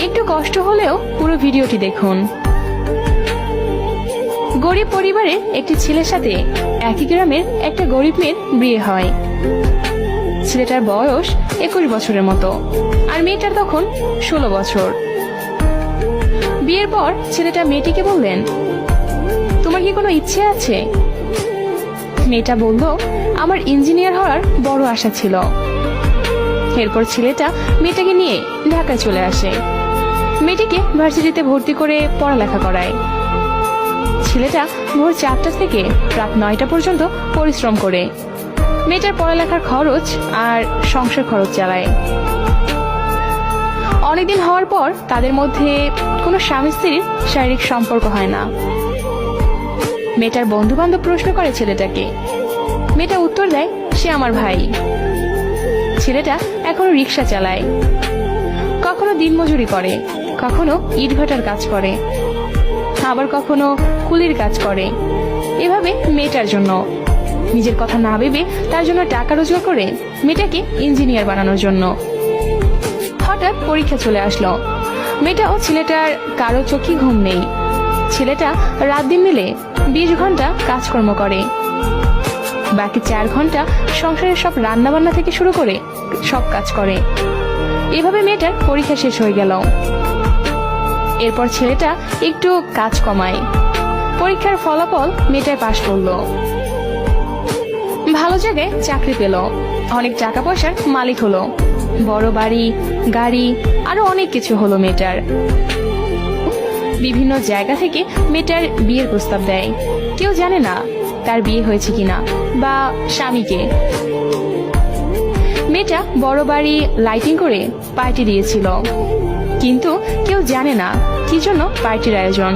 একটু কষ্ট হলেও পুরো ভিডিওটি দেখুন। গরিব পরিবারের একটি ছেলের সাথে একই গ্রামের একটা গরিব মেয়ের বিয়ে হয়। ছেলেটার বয়স 21 বছরের মতো, আর মেয়েটার তখন 16 বছর। বিয়ের পর ছেলেটা মেয়েটিকে বললেন, তোমার কি কোনো ইচ্ছে আছে? মেয়েটা বলল, আমার ইঞ্জিনিয়ার হওয়ার বড় আশা ছিল। এরপর ছেলেটা মেয়েটাকে নিয়ে ঢাকায় চলে আসে। মেয়েটিকে ভার্সিটিতে ভর্তি করে পড়ালেখা করায়। ছেলেটা ভোর 4টা থেকে রাত 9টা পর্যন্ত পরিশ্রম করে মেয়েটার পড়ালেখার খরচ আর সংসার খরচ চালায়। অনেকদিন হওয়ার পর তাদের মধ্যে কোনো স্বামী স্ত্রীর শারীরিক সম্পর্ক হয় না। মেয়েটার বন্ধু বান্ধব প্রশ্ন করে ছেলেটাকে। মেয়েটা উত্তর দেয়, সে আমার ভাই। ছেলেটা এখনো রিক্সা চালায়, কখনো দিনমজুরি করে, কখনো ইটভাটার কাজ করে, আবার কখনো কুলির কাজ করে। এভাবে মেয়েটার জন্য, নিজের কথা না ভেবে তার জন্য টাকা রোজগার করে মেয়েটাকে ইঞ্জিনিয়ার বানানোর জন্য। হঠাৎ পরীক্ষা চলে আসলো। মেয়েটা ও ছেলেটার কারো চোখে ঘুম নেই। ছেলেটা রাত দিন মিলে 20 ঘন্টা কাজকর্ম করে, বাকি 4 ঘন্টা সংসারের সব রান্না বান্না থেকে শুরু করে সব কাজ করে। এভাবে মেয়েটার পরীক্ষা শেষ হয়ে গেল। এরপর ছেলেটা একটু কাজ কমায়। পরীক্ষার ফলাফল মেয়েটায় পাশ করলো, ভালো জায়গায় চাকরি পেল, অনেক টাকা পয়সার মালিক হলো, বড় বাড়ি, গাড়ি, আরো অনেক কিছু হলো মেয়েটার। বিভিন্ন জায়গা থেকে মেয়েটার বিয়ের প্রস্তাব দেয়। কেউ জানে না তার বিয়ে হয়েছে কিনা বা স্বামীকে। মেয়েটা বড় বাড়ি লাইটিং করে পার্টি দিয়েছিল, কিন্তু কেউ জানে না কি জন্য পার্টির আয়োজন।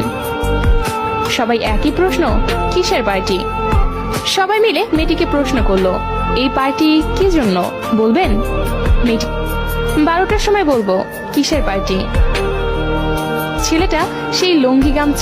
সবাই একই প্রশ্ন, কিসের পার্টি? সবাই মিলে মেয়েটিকে প্রশ্ন করলো, এই পার্টি কি জন্য বলবেন? মেয়েটি 12টার সময় বলবো, কিসের পার্টি? ছেলেটা সেই লুঙ্গি গামছা